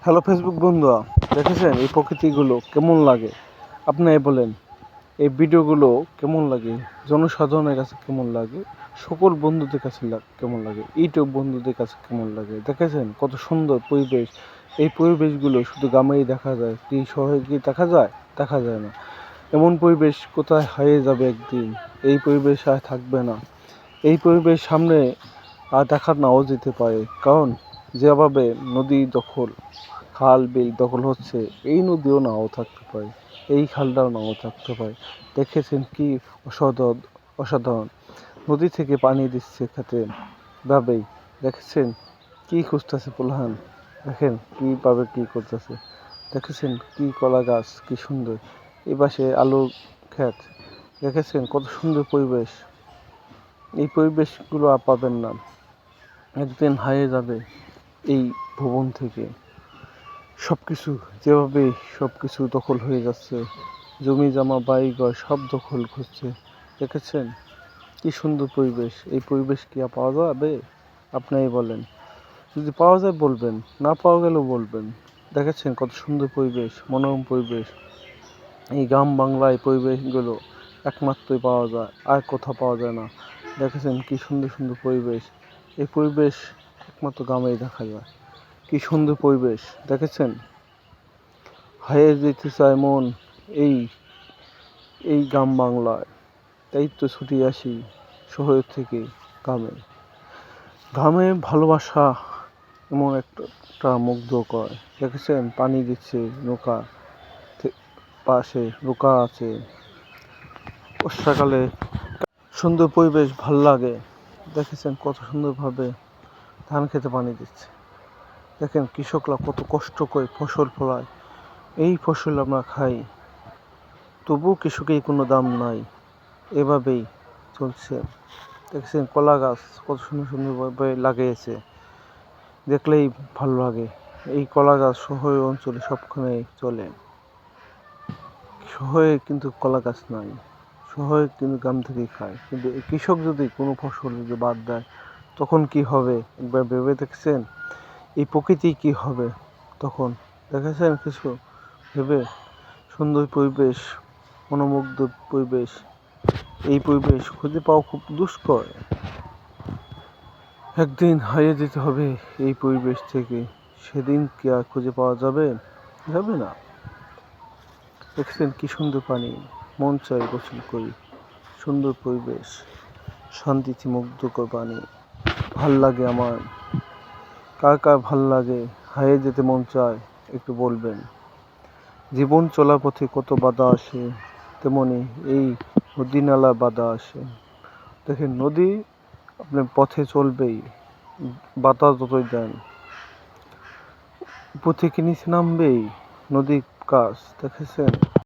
Hello Facebook বন্ধুরা, দেখেছেন এই প্রকৃতিগুলো কেমন লাগে? আপনারাই বলেন। এই ভিডিওগুলো কেমন লাগে? জনসাধারণের কাছে কেমন লাগে? সকল বন্ধুদের কাছে কেমন লাগে? ইউটিউব বন্ধুদের কাছে কেমন লাগে? দেখেছেন কত সুন্দর পরিবেশ। এই পরিবেশগুলো শুধু গ্রামেই দেখা যায়, কি শহরে কি দেখা যায়? দেখা যায় না। এমন পরিবেশ কোথায় হারিয়ে যাবে একদিন। এই পরিবেশ আর থাকবে না। এই পরিবেশ সামনে আর দেখা নাও যেতে পারে, কারণ যেভাবে নদী দখল, খাল বিল দখল হচ্ছে, এই নদীও নাও থাকতে পারে, এই খালটাও নাও থাকতে পারে। দেখেছেন কি অসাধারণ নদী থেকে পানি দিচ্ছে খেতে ভাবেই। দেখেছেন কি খুঁজতেছে প্রধান, দেখেন কিভাবে কি করতেছে। দেখেছেন কি কলা গাছ, কি সুন্দর। এই পাশে আলুর ক্ষেত। দেখেছেন কত সুন্দর পরিবেশ। এই পরিবেশগুলো আর পাবেন না, একদিন হারিয়ে যাবে এই ভুবন থেকে। সবকিছু যেভাবে সবকিছু দখল হয়ে যাচ্ছে, জমি জমা বাড়িঘর সব দখল করছে। দেখেছেন কি সুন্দর পরিবেশ। এই পরিবেশ কি আর পাওয়া যাবে? আপনারাই বলেন। যদি পাওয়া যায় বলবেন, না পাওয়া গেলেও বলবেন। দেখেছেন কত সুন্দর পরিবেশ, মনোরম পরিবেশ। এই গ্রাম বাংলায় পরিবেশগুলো একমাত্রই পাওয়া যায়, আর কোথাও পাওয়া যায় না। দেখেছেন কি সুন্দর সুন্দর পরিবেশ। এই পরিবেশ একমাত্র গ্রামেই দেখা যায়। কি সুন্দর পরিবেশ, দেখেছেন? হারিয়ে যেতে চায় মন এই এই গ্রাম বাংলায়, তাই তো ছুটে আসি শহরের থেকে গ্রামে। গ্রামে ভালোবাসা এমন একটা মুগ্ধকর। দেখেছেন পানি দিচ্ছে নৌকা, পাশে নৌকা আছে। বর্ষাকালে সুন্দর পরিবেশ, ভাল লাগে। দেখেছেন কত সুন্দরভাবে ধান খেতে পানি দিচ্ছে। দেখেন কৃষকরা কত কষ্ট করে ফসল ফলায়, এই ফসল আমরা খাই, তবুও কৃষকের কোনো দাম নাই। এভাবেই চলছে। দেখছেন কলা গাছ কত সুন্দর সুন্দরভাবে লাগিয়েছে, দেখলেই ভালো লাগে। এই কলা গাছ শহরের অঞ্চলে সবখানেই চলে, শহরে কিন্তু কলা গাছ নাই। শহরে কিন্তু গ্রাম থেকেই খায়, কিন্তু এই কৃষক যদি কোনো ফসল যদি বাদ দেয়, তখন কি হবে একবার ভেবে দেখছেন? এই প্রকৃতি কি হবে তখন? দেখেছেন কিছু ভেবে? সুন্দর পরিবেশ, মনোমুগ্ধ পরিবেশ। এই পরিবেশ খুঁজে পাওয়া খুব দুষ্কর। একদিন হারিয়ে যেতে হবে এই পরিবেশ থেকে। সেদিন কি আর খুঁজে পাওয়া যাবে? যাবে না। দেখছেন কি সুন্দর পানি, মন চাই গোসল করি। সুন্দর পরিবেশ, শান্তিতে মুগ্ধকর পানি। ভাল লাগে আমার। কার কার ভাল লাগে, হারিয়ে যেতে মন চায়, একটু বলবেন। জীবন চলার পথে কত বাধা আসে, তেমনি এই নদী নালা বাধা আসে। দেখেন নদী আপনার পথে চলবেই, বাধা যতই দেন, উপর থেকে নিচে নামবেই। নদীর কাজ দেখেছেন